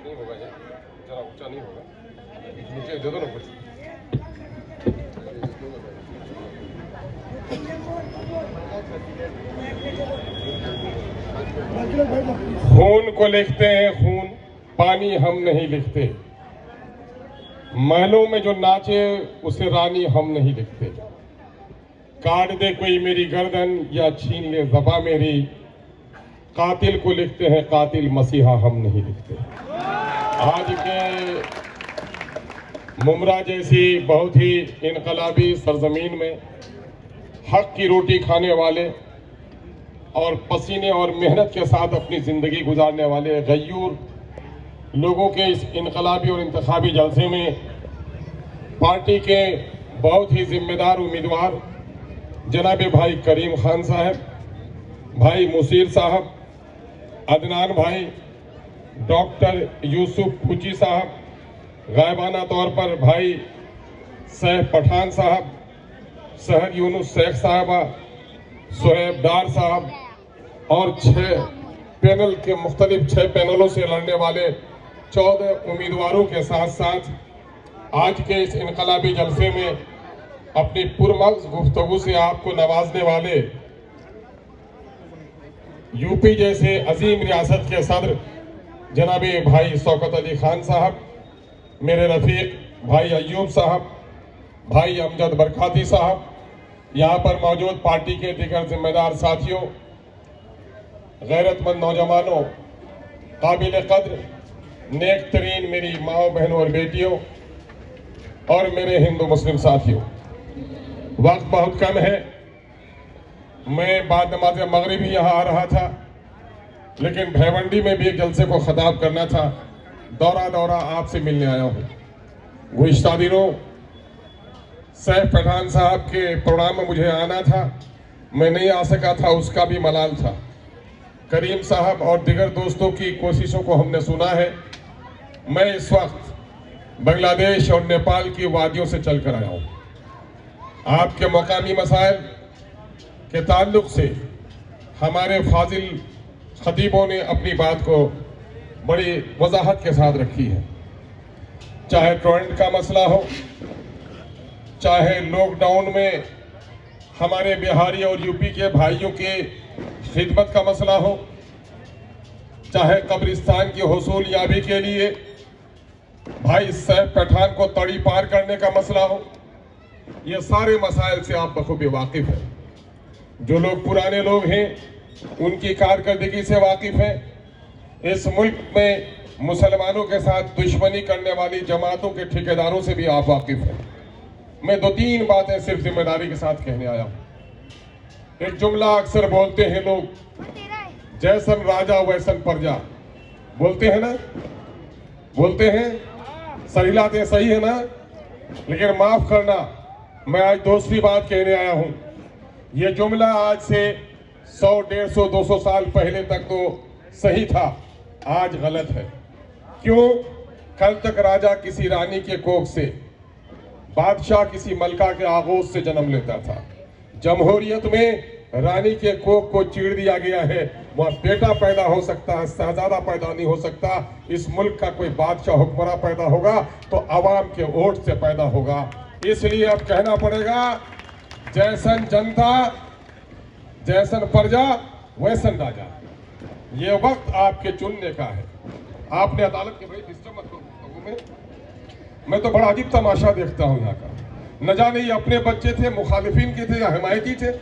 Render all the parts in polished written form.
नहीं होगा, ये जरा ऊंचा नहीं होगा, नीचे दे दो ना कुछ। खून को लिखते हैं खून, पानी हम नहीं लिखते। महलों में जो नाचे उसे रानी हम नहीं लिखते। काट दे कोई मेरी गर्दन या छीन ले ज़बा मेरी, कातिल को लिखते हैं कातिल, मसीहा हम नहीं लिखते। आज के मुमरा जैसी बहुत ही इनकलाबी सरजमीन में हक की रोटी खाने वाले और पसीने और मेहनत के साथ अपनी ज़िंदगी गुजारने वाले गयूर लोगों के इस इनकलाबी और इंतखाबी जलसे में पार्टी के बहुत ही जिम्मेदार उम्मीदवार जनाब भाई करीम खान साहब, भाई मुसीर साहब, अदनान भाई, डॉक्टर यूसुफ फूची साहब, गायबाना तौर पर भाई सैफ पठान साहब, सहर यूनुस शेख साहबा, सुहेब डार साहब और 6 पैनल के मुख्तलिफ 6 पैनलों से लड़ने वाले 14 उम्मीदवारों के साथ साथ आज के इस इनकलाबी जलसे में अपनी पुरमग्ज़ गुफ्तगू से आपको नवाजने वाले यूपी जैसे अजीम रियासत के सदर जनाब भाई शौकत अली खान साहब, मेरे रफीक भाई अयूब साहब, भाई अमजद बरकाती साहब, यहाँ पर मौजूद पार्टी के दीगर जिम्मेदार साथियों, गैरतमंद नौजवानों, काबिल कद्र नेक तरीन मेरी माओ बहनों और बेटियों और मेरे हिंदू मुस्लिम साथियों, वक्त बहुत कम है। मैं बाद नमाज मगरिब ही यहाँ आ रहा था, लेकिन भैवंडी में भी एक जलसे को खिताब करना था। दौरा आपसे मिलने आया हूँ। गुज़िश्ता दिनों सैफ पठान साहब के प्रोग्राम में मुझे आना था, मैं नहीं आ सका था, उसका भी मलाल था। करीम साहब और दिगर दोस्तों की कोशिशों को हमने सुना है। मैं इस वक्त बांग्लादेश और नेपाल की वादियों से चल कर आया हूँ। आपके मकामी मसाइल के ताल्लुक से हमारे फाजिल खतीबों ने अपनी बात को बड़ी वजाहत के साथ रखी है। चाहे टोरेंट का मसला हो, चाहे लॉकडाउन में हमारे बिहारी और यूपी के भाइयों के खिदमत का मसला हो, चाहे कब्रिस्तान की हुसूल याबी के लिए भाई सैफ पठान को तड़ी पार करने का मसला हो, ये सारे मसाइल से आप बखूबी वाकिफ हैं। जो लोग पुराने लोग हैं उनकी कारकर्दगी से वाकिफ हैं। इस मुल्क में मुसलमानों के साथ दुश्मनी करने वाली जमातों के ठेकेदारों से भी आप वाकिफ हैं। मैं 2-3 बातें सिर्फ जिम्मेदारी के साथ कहने आया हूँ। एक जुमला अक्सर बोलते हैं लोग, जैसन राजा वैसन प्रजा, बोलते हैं ना, बोलते हैं, सही लाते सही है ना, लेकिन माफ करना, मैं आज दूसरी बात कहने आया हूँ। ये जुमला आज से 100, 150, 200 साल पहले तक तो सही था, आज गलत है। क्यों? कल तक राजा किसी रानी के कोख से, बादशाह किसी मलका के आगोश से जन्म लेता था। जमहूरियत में रानी के कोख को चीर दिया गया है। वह बेटा पैदा हो सकता है, शहजादा पैदा नहीं हो सकता। इस मुल्क का कोई बादशाह हुक्मरान पैदा होगा तो अवाम के वोट से पैदा होगा। इसलिए अब कहना पड़ेगा, जैसन जनता जैसन प्रजा वैसन राजा। ये वक्त आपके चुनने का है। आपने अदालत के, भाई डिस्टर्ब मत करो, मैं तो बड़ा अजीब तमाशा देखता हूँ यहाँ का। न जाने ये अपने बच्चे थे, मुखालिफिन के थे या हिमायती थे।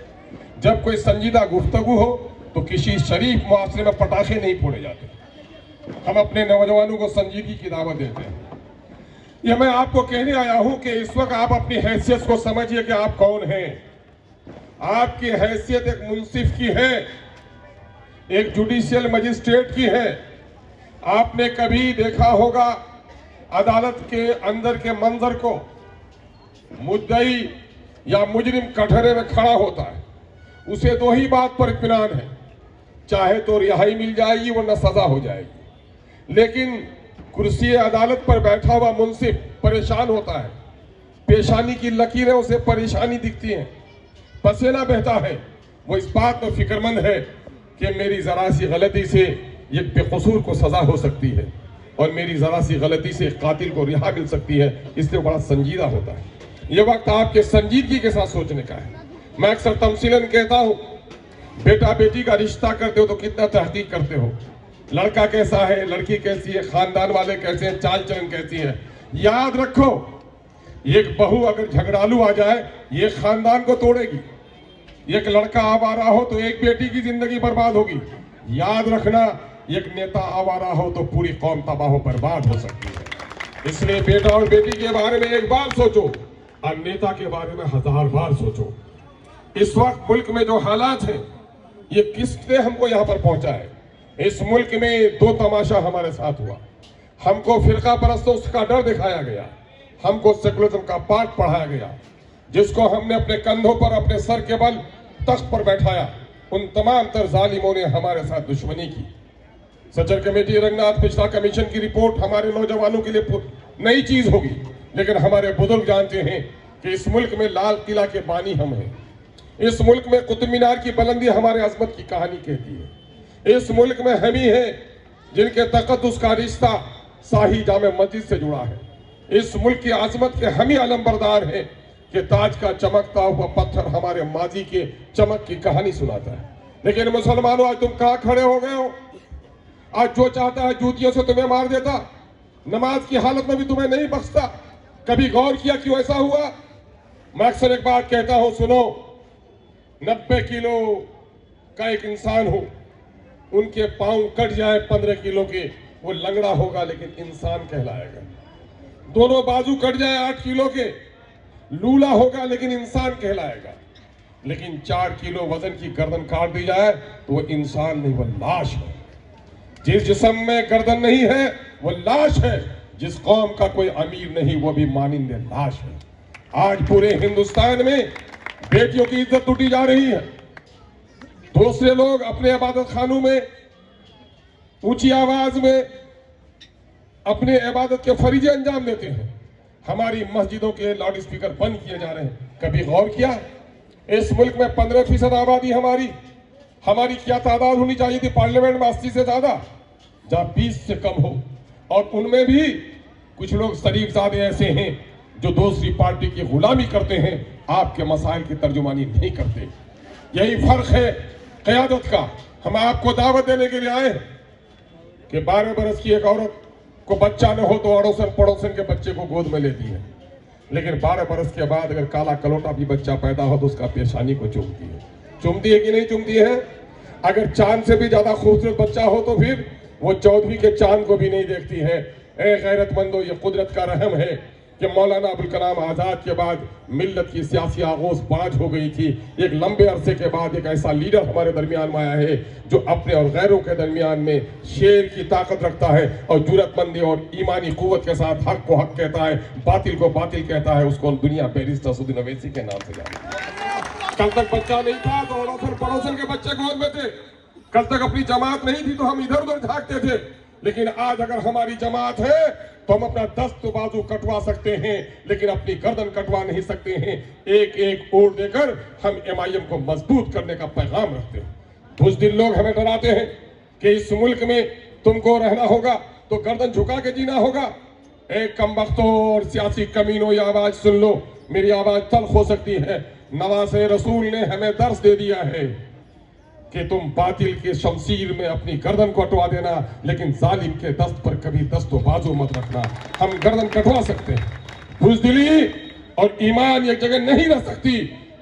जब कोई संजीदा गुफ्तगू हो तो किसी शरीफ मुआशरे में पटाखे नहीं फोड़े जाते। हम अपने नौजवानों को संजीदगी की दावत देते हैं। ये मैं आपको कहने आया हूं कि इस वक्त आप अपनी हैसियत को समझिए कि आप कौन हैं। आपकी हैसियत एक मुंसिफ की है, एक जुडिशियल मजिस्ट्रेट की है। आपने कभी देखा होगा अदालत के अंदर के मंजर को, मुद्दई या मुजरिम कटहरे में खड़ा होता है, उसे 2 ही बात पर इत्मीनान है, चाहे तो रिहाई मिल जाएगी वरना सजा हो जाएगी। लेकिन कुर्सी अदालत पर बैठा हुआ मुंसिफ परेशान होता है, पेशानी की लकीरें उसे परेशानी दिखती हैं, पसीना बहता है। वो इस बात में फिक्रमंद है कि मेरी जरा सी गलती से ये बेकसूर को सजा हो सकती है और मेरी जरा सी गलती से कातिल को रिहा मिल सकती है, इसलिए बड़ा संजीदा होता है। ये वक्त आपके संजीदगी के साथ सोचने का है। मैं अक्सर तमसीलन कहता हूँ, बेटा बेटी का रिश्ता करते हो तो कितना तहकीक करते हो, लड़का कैसा है, लड़की कैसी है, खानदान वाले कैसे हैं, चाल चलन कैसी है। याद रखो, एक बहू अगर झगड़ालू आ जाए ये खानदान को तोड़ेगी, एक लड़का आवारा हो तो एक बेटी की जिंदगी बर्बाद होगी। याद रखना, एक नेता आवारा हो तो पूरी कौम तबाह बर्बाद हो सकती है। इसलिए बेटा और बेटी के बारे में एक बार सोचो और नेता के बारे में 1000 बार सोचो। इस वक्त मुल्क में जो हालात हैं, ये किसने हमको यहाँ पर पहुंचा है। इस मुल्क में 2 तमाशा हमारे साथ हुआ। हमको फिरका परस्तों का डर दिखाया गया, हमको सेकुलरिज्म का पाठ पढ़ाया गया, जिसको हमने अपने कंधों पर अपने सर के बल तख्त पर बैठाया। उन तमाम तर जालिमों ने हमारे साथ दुश्मनी की। सचर कमेटी रंगनाथ पिछड़ा कमीशन की रिपोर्ट हमारे नौजवानों के लिए नई चीज होगी, लेकिन हमारे बुजुर्ग जानते हैं कि इस मुल्क में लाल किला के बानी हम हैं। इस मुल्क में कुतुब मीनार की बुलंदी हमारे अजमत की कहानी कहती है। इस मुल्क में हम ही हैं जिनके तकद्दुस का रिश्ता शाही जामे मस्जिद से जुड़ा है। इस मुल्क की आजमत के हम ही अलमबरदार हैं कि ताज का चमकता हुआ पत्थर हमारे माजी के चमक की कहानी सुनाता है। लेकिन मुसलमानों, आज तुम कहाँ खड़े हो गए हो? आज जो चाहता है जूतियों से तुम्हें मार देता, नमाज की हालत में भी तुम्हें नहीं बख्शता। कभी गौर किया क्यों ऐसा हुआ? मैं अक्सर एक बात कहता हूं, सुनो, 90 किलो का एक इंसान हो, उनके पांव कट जाए 15 किलो के, वो लंगड़ा होगा लेकिन इंसान कहलाएगा। दोनों बाजू कट जाए 8 किलो के, लूला होगा लेकिन इंसान कहलाएगा। लेकिन 4 किलो वजन की गर्दन काट दी जाए तो वो इंसान नहीं, वो लाश है। जिस जिस्म में गर्दन नहीं है वो लाश है। जिस कौम का कोई अमीर नहीं वो भी मानिंदे लाश है। आज पूरे हिंदुस्तान में बेटियों की इज्जत लूटी जा रही है। दूसरे लोग अपने इबादत खानों में ऊंची आवाज में अपने इबादत के फरीजे अंजाम देते हैं। हमारी मस्जिदों के लाउड स्पीकर बंद किए जा रहे हैं। कभी गौर किया, इस मुल्क में 15% आबादी हमारी क्या तादाद होनी चाहिए थी पार्लियामेंट में? 80 से ज्यादा, जहां 20 से कम हो। और उनमें भी कुछ लोग शरीफजादे ऐसे हैं जो दूसरी पार्टी की गुलामी करते हैं, आपके मसाइल की तर्जुमानी नहीं करते। यही फर्क है क़यादत का। हम आपको दावत देने के लिए आए हैं कि 12 बरस की एक औरत को बच्चा न हो तो अड़ोसन पड़ोसन के बच्चे को गोद में लेती है, लेकिन 12 बरस के बाद अगर काला कलोटा भी बच्चा पैदा हो तो उसका पेशानी को चूमती है। चूमती है कि नहीं चूमती है? अगर चांद से भी ज्यादा खूबसूरत बच्चा हो तो फिर वो चौधरी के चांद को भी नहीं देखती है। ए गैरतमंदो, ये कुदरत का रहम है कि मौलाना अबुल कलाम आजाद के बाद मिल्लत की सियासी आगोश बाज हो गई थी। एक लंबे अरसे के बाद एक ऐसा लीडर हमारे दरमियान में आया है जो अपने और गैरों के दरमियान में शेर की ताकत रखता है और जुरतमंदी और ईमानी कुव्वत के साथ हक को हक कहता है, बातिल को बातिल कहता है। उसको दुनिया बैरिस्टर सुदीन अवैसी के नाम से जानती है। कल तक बच्चा नहीं था तो अड़ोसन पड़ोसन के बच्चे गोद में थे। कल तक अपनी जमात नहीं थी तो हम इधर उधर झांकते थे। लेकिन आज अगर हमारी जमात है तो हम अपना दस्त बाजू कटवा सकते हैं, लेकिन अपनी गर्दन कटवा नहीं सकते हैं। एक एक वोट देकर हम MIM को मजबूत करने का पैगाम रखते हैं। बुज़दिल लोग हमें डराते हैं कि इस मुल्क में तुमको रहना होगा तो गर्दन झुका के जीना होगा। एक कमबख्तों और सियासी कमीनों, ये आवाज सुन लो, मेरी आवाज तल्ख हो सकती है। नवाज़े रसूल ने हमें दर्स दे दिया है कि तुम बातिल के शमशीर में अपनी गर्दन को कटवा देना, लेकिन जालिम के दस्त पर कभी दस्तो बाजू मत रखना। हम गर्दन कटवा सकते हैं। बुज़दिली और ईमान एक जगह नहीं रह सकती।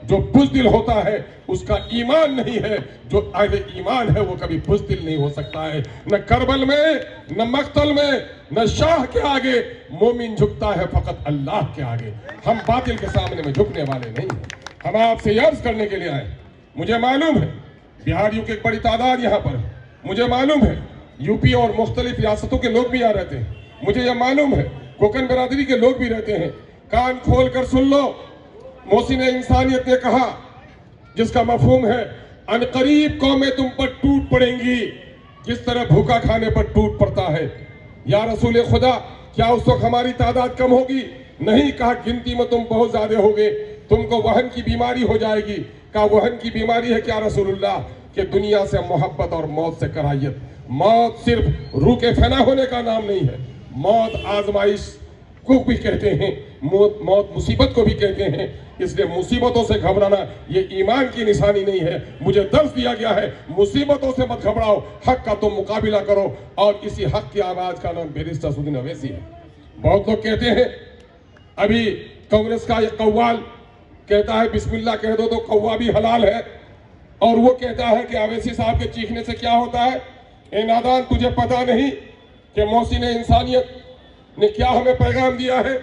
जो बुज़दिल होता है उसका ईमान नहीं है, जो अहले ईमान है वो कभी बुज़दिल नहीं हो सकता है। न करबल में, न मक्तल में, न शाह के आगे मोमिन झुकता है, फकत अल्लाह के आगे। हम बातिल के सामने में झुकने वाले नहीं हैं। हम आपसे अर्ज करने के लिए आए। मुझे मालूम है बिहारियों की एक बड़ी तादाद यहाँ पर, मुझे मालूम है यूपी और मुख्तलिफ रियासतों के लोग भी यहाँ रहते हैं, मुझे यह मालूम है कोकन बरादरी के लोग भी रहते हैं। कान खोल कर सुन लो, मोहसिन इंसानियत ने कहा, जिसका मफहूम है अनकरीब कौमें तुम पर टूट पड़ेंगी जिस तरह भूखा खाने पर टूट पड़ता है। या रसूल खुदा, क्या उस वक्त हमारी तादाद कम होगी? नहीं, कहा गिनती में तुम बहुत ज्यादा होगे, तुमको वहन की बीमारी हो जाएगी। कहा वहन की बीमारी है क्या रसूलुल्लाह? कि दुनिया से मोहब्बत और मौत से कराहियत। मौत सिर्फ रूह के फना होने का नाम नहीं है, मौत आजमाइश को भी कहते हैं, मौत मुसीबत को भी कहते हैं। इसलिए मुसीबतों से घबराना ये ईमान की निशानी नहीं है। मुझे दर्ज दिया गया है, मुसीबतों से मत घबराओ, हक का तुम मुकाबिला करो। और इसी हक की आवाज का नाम बैरिस्टर असदुद्दीन अवैसी है। बहुत लोग कहते हैं, अभी कांग्रेस का एक कव्वाल कहता है बिस्मिल्लाह कह दो तो कौवा भी हलाल है, और वो कहता है कि अवैसी साहब के चीखने से क्या होता है। ए नादान, तुझे पता नहीं कि मोहसिन इंसानियत ने क्या हमें पैगाम दिया है।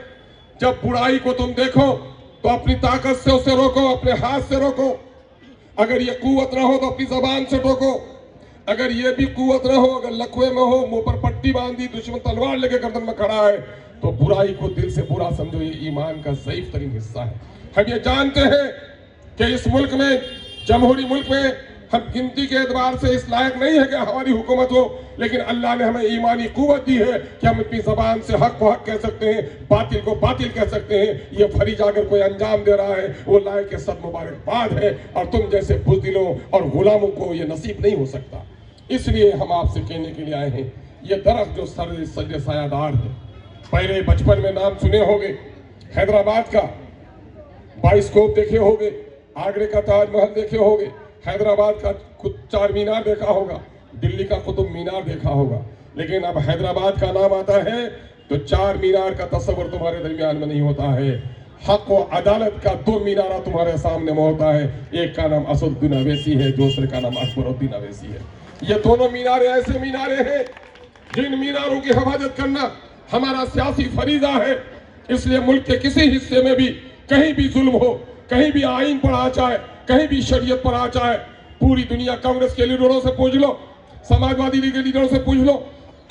जब बुराई को तुम देखो तो अपनी ताकत से उसे रोको, अपने हाथ से रोको। अगर ये कुव्वत ना हो तो अपनी जबान से रोको। अगर ये भी कुव्वत ना हो, अगर लकवे में हो, मुंह पर पट्टी बांधी, दुश्मन तलवार लेके गर्दन में खड़ा है, तो बुराई को दिल से बुरा समझो। ये ईमान का ज़ईफ तरीन हिस्सा है। हम ये जानते हैं कि इस मुल्क में, जमहूरी मुल्क में, हम गिनती के एतबार से इस लायक नहीं है कि हमारी हुकूमत हो, लेकिन अल्लाह ने हमें ईमानी कुव्वत दी है कि हम अपनी जबान से हक को हक कह सकते हैं, बातिल को बातिल कह सकते हैं। ये फरीज अगर कोई अंजाम दे रहा है, वो लायक के सद मुबारकबाद है, और तुम जैसे बुज़दिलों और गुलामों को ये नसीब नहीं हो सकता। इसलिए हम आपसे कहने के लिए आए हैं, ये दरख्त जो सजर सायादार है, पहले बचपन में नाम सुने होंगे, हैदराबाद का बाइस्कोप देखे होंगे, आगरे का ताजमहल देखे होंगे, हैदराबाद का चार मीनार देखा होगा, दिल्ली का कुतुब मीनार देखा होगा, लेकिन अब हैदराबाद का नाम आता है तो चार मीनार का तस्वर तुम्हारे दरमियान में नहीं होता है। हक और अदालत का दो मीनारा तुम्हारे सामने में होता है। एक का नाम असदुद्दीन अवैसी है, दूसरे का नाम अकबरुद्दीन अवैसी है। ये दोनों मीनारे ऐसे मीनारे हैं जिन मीनारों की हिफाजत करना हमारा सियासी फरीजा है। इसलिए मुल्क के किसी हिस्से में भी कहीं भी जुल्म हो, कहीं भी आईन पर आ जाए, कहीं भी शरीयत पर आ जाए, पूरी दुनिया कांग्रेस के लीडरों से पूछ लो, समाजवादी लीग के लीडरों से पूछ लो,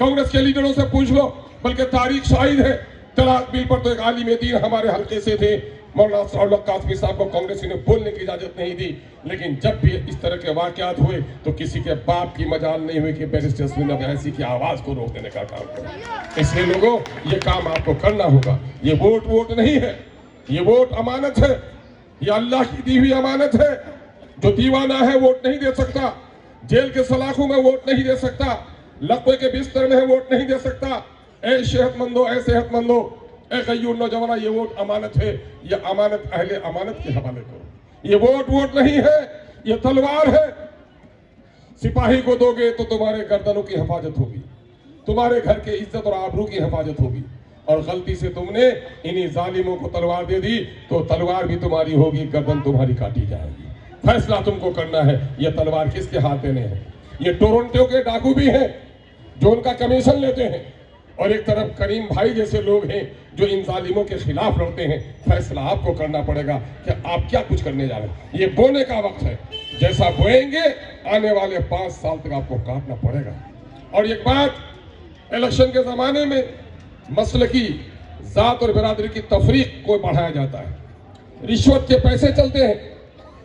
कांग्रेस के लीडरों से पूछ लो, बल्कि तारीख शाहिद है। तलाक बिल पर तो एक आलिम दीन हमारे हल्के से थे, मौलाना साउद कासमी साहब को कांग्रेसी ने बोलने की इजाजत नहीं दी, लेकिन जब भी इस तरह के वाकयात हुए तो किसी के बाप की मजाल नहीं हुई कि बैरिस्टर असदुद्दीन अवैसी की आवाज को रोक देने का काम करें। इसलिए लोगों, ये काम आपको करना होगा। ये वोट नहीं है, ये वोट अमानत है, ये अल्लाह की दी हुई अमानत है। जो दीवाना है वोट नहीं दे सकता, जेल के सलाखों में वोट नहीं दे सकता, लकवे के बिस्तर में वोट नहीं दे सकता। ऐ सेहतमंदो, ऐ सेहतमंदो, ऐ गय्यूर नौजवाना, ये वोट अमानत है, ये अमानत अहले अमानत के हवाले करो। ये वोट नहीं है, ये तलवार है। सिपाही को दोगे तो तुम्हारे गर्दनों की हिफाजत होगी, तुम्हारे घर के इज्जत और आबरू की हिफाजत होगी। और गलती से तुमने इन्हीं जालिमों को तलवार दे दी तो तलवार भी तुम्हारी होगी, गर्दन तुम्हारी काटी जाएगी। फैसला तुमको करना है, ये तलवार किसके हाथ देने हैं। ये टोरंटो के डाकू भी हैं जो उनका कमीशन लेते हैं, और एक तरफ करीम भाई जैसे लोग हैं जो इन जालिमों के खिलाफ लड़ते हैं। फैसला आपको करना पड़ेगा कि आप क्या कुछ करने जा रहे हैं। ये बोने का वक्त है, जैसा बोएंगे आने वाले 5 साल तक आपको काटना पड़ेगा। और एक बात, इलेक्शन के जमाने में मसलकी जात और बिरादरी की तफरीक को बढ़ाया जाता है, रिश्वत के पैसे चलते हैं।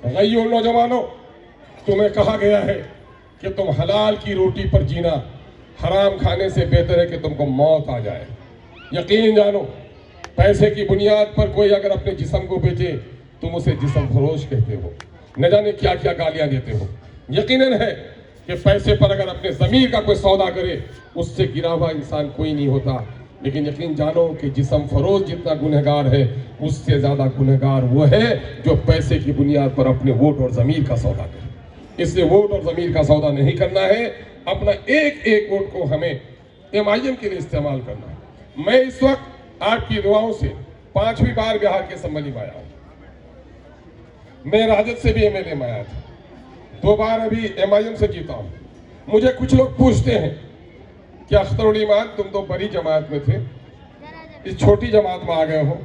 गय्यूर नौजवानों, तुम्हें कहा गया है कि तुम हलाल की रोटी पर जीना, हराम खाने से बेहतर है कि तुमको मौत आ जाए। यकीन जानो, पैसे की बुनियाद पर कोई अगर अपने जिस्म को बेचे तुम उसे जिस्म फरोश कहते हो, न जाने क्या क्या गालियां देते हो। यकीनन है कि पैसे पर अगर अपने ज़मीर का कोई सौदा करे उससे गिरा हुआ इंसान कोई नहीं होता, लेकिन यकीन जानो कि जिस्म फरोश जितना गुनहगार है उससे ज़्यादा गुनहगार वो है जो पैसे की बुनियाद पर अपने वोट और ज़मीर का सौदा करे। इसलिए वोट और ज़मीर का सौदा नहीं करना है, अपना एक एक वोट को हमें MIM के लिए इस्तेमाल करना है। मैं इस वक्त आपकी दुआओं से 5वीं बार बिहार के असम्बली में आया हूँ। मैं राजद से भी MLA में आया था, 2 बार अभी MIM से जीता हूँ। मुझे कुछ लोग पूछते हैं कि अख्तरुल ईमान तुम तो बड़ी जमात में थे, इस छोटी जमात में आ गए हो,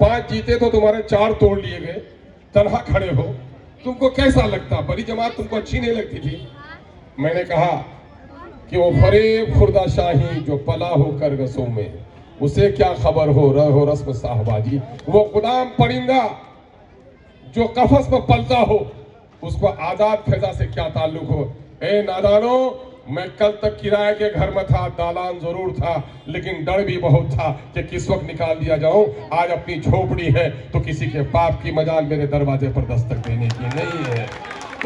5 जीते तो तुम्हारे 4 तोड़ लिए गए, तनहा खड़े हो, तुमको कैसा लगता? बड़ी जमात तुमको अच्छी नहीं लगती थी? मैंने कहा कि वो फरेब खुर्दा शाही जो पला हो कर गसों में, उसे क्या खबर हो रहो रस्म साहबाजी। वो गुलाम परिंदा जो कफस में पलता हो, उसको आजाद फैजा से क्या ताल्लुक हो। ए नादानो, मैं कल तक किराए के घर में था, दालान जरूर था, लेकिन डर भी बहुत था कि किस वक्त निकाल दिया जाऊं। आज अपनी झोपड़ी है तो किसी के बाप की मजाल मेरे दरवाजे पर दस्तक देने की नहीं है।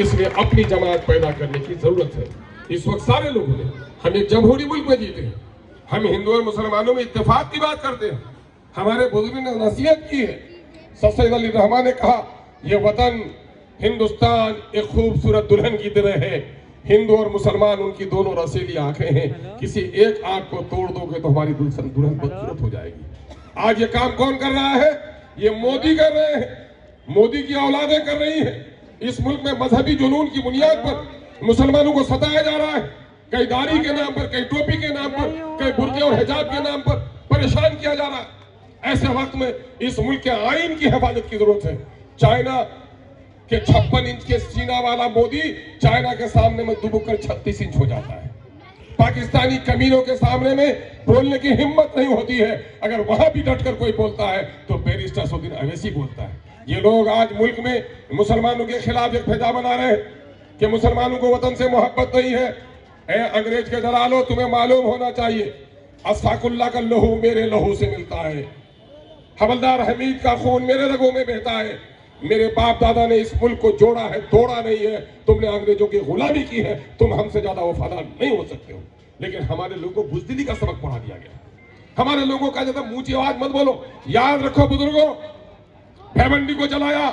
इसलिए अपनी जमात पैदा करने की जरूरत है। इस वक्त सारे लोगों ने, हम एक जमहूरी मुल्क में जीते हैं, हम हिंदू और मुसलमानों में इत्तेफाक की बात करते हैं। हमारे बुजुर्गों ने नसीहत की है। सैयद अली रहमान ने कहा, ये वतन हिंदुस्तान एक खूबसूरत दुल्हन की तरह है, हिंदू और मुसलमान उनकी दोनों रसीली आंखें हैं, किसी एक आंख को तोड़ दोगे तो हमारी दुल्हन बदसूरत हो जाएगी। आज ये काम कौन कर रहा है? ये मोदी कर रहे हैं, मोदी की औलादें कर रही हैं। इस मुल्क में मजहबी जुनून की बुनियाद पर मुसलमानों को सताया जा रहा है, कई दाढ़ी के नाम पर, कई टोपी के नाम पर, कई बुर्के और हिजाब के नाम पर परेशान किया जा रहा है। ऐसे वक्त में इस मुल्क के आईन की हिफाजत की जरूरत है। चाइना के 56 इंच के सीना वाला मोदी चाइना के सामने में दुबक 36 इंच हो जाता है। पाकिस्तानी कमीनों के सामने में बोलने की हिम्मत नहीं होती है। अगर वहां भी डटकर कोई बोलता है तो बैरिस्टर असदुद्दीन अवैसी बोलता है। ये लोग आज मुल्क में मुसलमानों के खिलाफ एक फैजा बना रहे हैं कि मुसलमानों को वतन से मोहब्बत नहीं है। अंग्रेज के दलालो, तुम्हें मालूम होना चाहिए, अस्फाकुल्लाह का लहू मेरे लहू से मिलता है, हवलदार हमीद का खून मेरे रगों में बहता है। मेरे बाप दादा ने इस मुल्क को जोड़ा है, तोड़ा नहीं है। तुमने अंग्रेजों की गुलामी की है, तुम हमसे ज्यादा वफादार नहीं हो सकते हो। लेकिन हमारे लोगों को बुजदिली का सबक पढ़ा दिया गया। हमारे लोगों का ज्यादा ऊंची आवाज मत बोलो। याद रखो बुजुर्गों, भेवंडी को जलाया,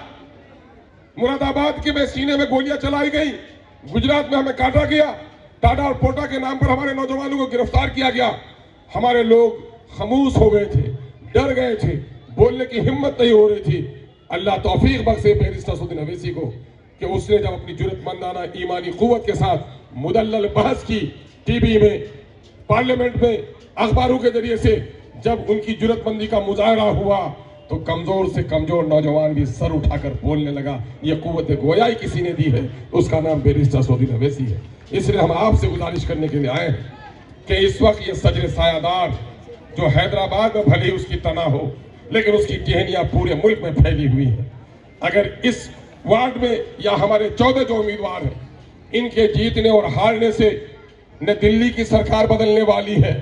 मुरादाबाद के में सीने में गोलियां चलाई गई, गुजरात में हमें काटा गया, टाटा और पोटा के नाम पर हमारे नौजवानों को गिरफ्तार किया गया। हमारे लोग खामोश हो गए थे, डर गए थे, बोलने की हिम्मत नहीं हो रही थी। अल्लाह तौफीक बख्शे बैरिस्टर असदुद्दीन अवैसी को कि उसने जब अपनी जुर्रतमंदाना ईमानी कुव्वत के साथ मुदल्लल बहस की, टीवी में, पार्लियामेंट में, अखबारों के जरिए से जब उनकी जुर्रतमंदी का मुजाहरा हुआ तो कमजोर से कमजोर नौजवान भी सर उठाकर बोलने लगा। ये कुव्वत गोयाई किसी ने दी है, उसका नाम बैरिस्टर असदुद्दीन अवैसी है। इसलिए हम आपसे गुजारिश करने के लिए आए हैं कि इस वक्त ये सजर सायादार जो हैदराबाद में भले उसकी तना हो, लेकिन उसकी टहनियां पूरे मुल्क में फैली हुई है। अगर इस वार्ड में या हमारे 14 जो उम्मीदवार हैं, इनके जीतने और हारने से न दिल्ली की सरकार बदलने वाली है,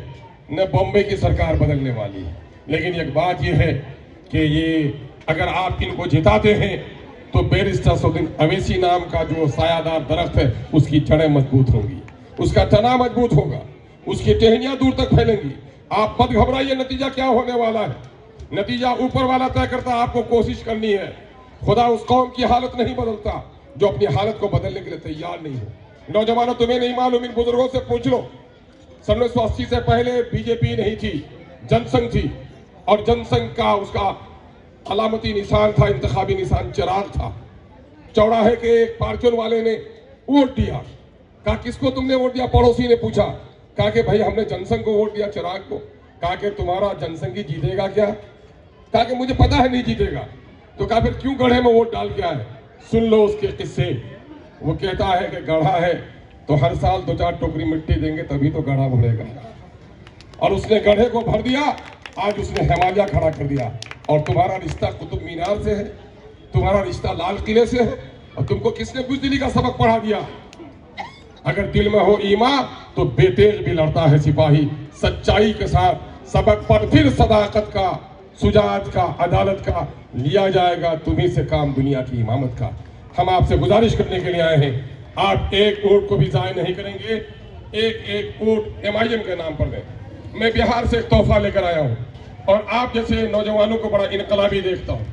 न बॉम्बे की सरकार बदलने वाली है। लेकिन एक बात यह है कि ये अगर आप इनको जिताते हैं तो बैरिस्टर असदुद्दीन अवैसी नाम का जो सायादार दरख्त है उसकी जड़ें मजबूत होंगी, उसका तना मजबूत होगा, उसकी टहनियां दूर तक फैलेंगी। आप मत घबराइए, नतीजा क्या होने वाला है, नतीजा ऊपर वाला तय करता। आपको कोशिश करनी है। खुदा उस कौम की हालत नहीं बदलता जो अपनी हालत को बदलने के लिए तैयार नहीं हो। नौजवानों, तुम्हें नहीं मालूम, इन बुजुर्गों से पूछ लो। 1980 से पहले बीजेपी नहीं थी, जनसंघ थी, और जनसंघ का उसका अलामती निशान था, इंतखाबी निशान चिराग था। चौराहे के एक पार्चुन वाले ने वोट दिया। कहा किसको तुमने वोट दिया? पड़ोसी ने पूछा। कहा कि भाई हमने जनसंघ को वोट दिया, चिराग को। कहा कि तुम्हारा जनसंघी जीतेगा क्या? कहा कि मुझे पता है नहीं जीतेगा। तो कहा फिर क्यों गढ़े में वोट डाल के आए? सुन लो उसके किस्से। वो कहता है कि गढ़ा है तो हर साल 2-4 टोकरी मिट्टी देंगे तभी तो गढ़ा भरेगा, और उसने गढ़े को भर दिया। आज उसने हिमालय खड़ा कर दिया। और तुम्हारा रिश्ता कुतुब मीनार से है, तुम्हारा रिश्ता लाल किले से है, और तुमको किसने बुज़दिली का सबक पढ़ा दिया? अगर दिल में हो ईमान तो बेतेग भी लड़ता है सिपाही, सच्चाई के साथ सबक पर फिर सदाकत का, सुजात का, अदालत का लिया जाएगा तुम्ही से काम दुनिया की इमामत का। हम आपसे गुजारिश करने के लिए आए हैं, आप एक वोट को भी जाय नहीं करेंगे, एक एक वोट MIM के नाम पर दें। मैं बिहार से एक तोहफा लेकर आया हूँ और आप जैसे नौजवानों को बड़ा इनकलाबी देखता हूँ।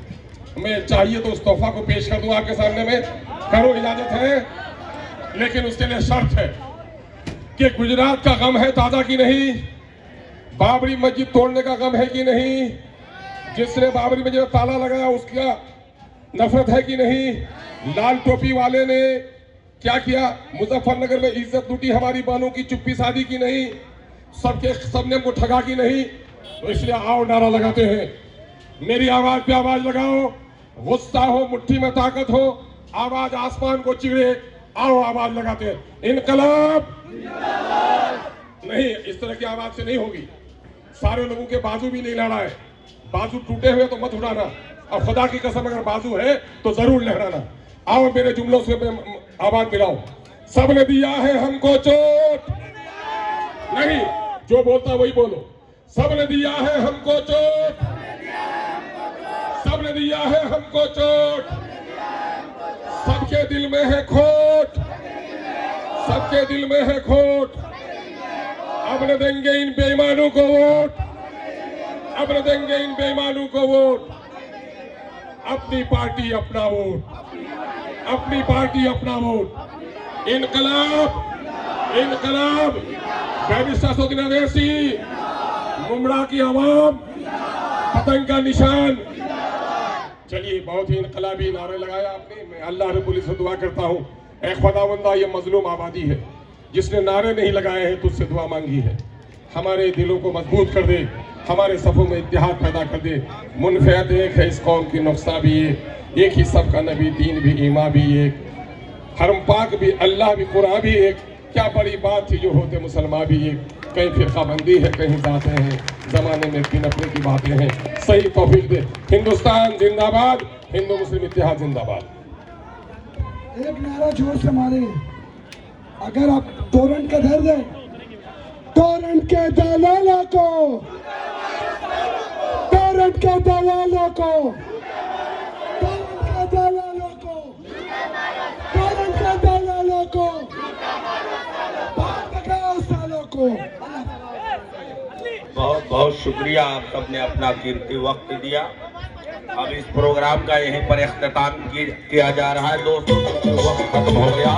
मैं चाहिए तो उस तोहफा को पेश कर दूं आपके सामने में, करो, इजाजत है? लेकिन उसके लिए शर्त है कि गुजरात का गम है ताजा की नहीं, बाबरी मस्जिद तोड़ने का गम है कि नहीं, जिसने बाबरी मस्जिद में ताला लगाया उसका नफरत है कि नहीं, लाल टोपी वाले ने क्या किया, मुजफ्फरनगर में इज्जत लूटी हमारी बहनों की, चुप्पी साधी की नहीं, सबने हमको ठगा की नहीं। तो इसलिए आओ नारा लगाते हैं, मेरी आवाज पे आवाज लगाओ, गुस्सा हो, मुट्ठी में ताकत हो, आवाज आसमान को चिड़े, आओ आवाज लगाते हैं, इनकलाब नहीं, इस तरह की आवाज से नहीं होगी। सारे लोगों के बाजू भी नहीं लड़ा है, बाजू टूटे हुए तो मत उड़ाना, और खुदा की कसम अगर बाजू है तो जरूर लहराना। आओ मेरे जुमलों से आवाज मिलाओ, सबने दिया है हमको चोट, नहीं जो बोलता वही बोलो, सबने दिया है हमको चोट, सबने दिया है हमको चोट, सबके दिल में है खोट, सबके दिल में है खोट, अब न देंगे इन बेईमानों को वोट, अब न देंगे इन बेईमानों को वोट। अपनी पार्टी अपना वोट, अपनी पार्टी अपना वोट। इनकलाब, इनकलाब, बैरिस्टर असदुद्दीन अवैसी, मुमरा की आवाम, पतंग का निशान। चलिए, बहुत ही इनकलाबी नारे लगाया आपने। मैं अल्लाह रब्बुल इज्जत से दुआ करता हूँ, ऐ खुदावंदा, ये मजलूम आबादी है, जिसने नारे नहीं लगाए हैं तुझसे दुआ मांगी है। हमारे दिलों को मजबूत कर दे, हमारे सफ़ों में इत्तेहाद पैदा कर दे। मुनफियत एक है इस कौम की, नुक्सा भी एक ही सबका नबी, दीन भी, ईमान भी एक, हरम पाक भी, अल्लाह भी, कुरान भी एक। क्या बड़ी बात थी जो होते मुसलमान भी एक। कहीं फिरकाबंदी है, कहीं बातें हैं, जमाने में बिनपने की बातें हैं। सही तौफीक दे। हिंदुस्तान जिंदाबाद, हिंदू मुस्लिम इत्तेहाद जिंदाबाद। एक नारा जोर से मारे, अगर आप टोरेंट का दर्द है, टोरेंट के दलालों को, टोरेंट के दलालों को, टोरेंट के दलालों को, टोरेंट के दलालों को, सालों को। बहुत बहुत शुक्रिया, आप सबने अपना कीमती वक्त दिया। अब इस प्रोग्राम का यहीं पर इख्तिताम किया जा रहा है। दोस्तों, वक्त खत्म हो गया।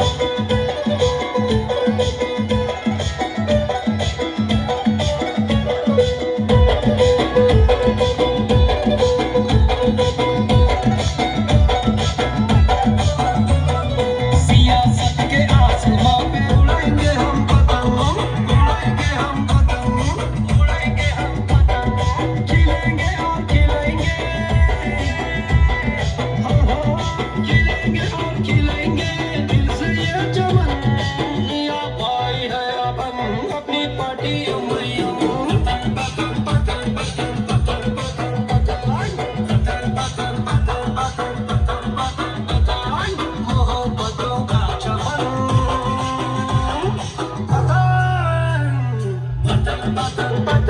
Button, button, button.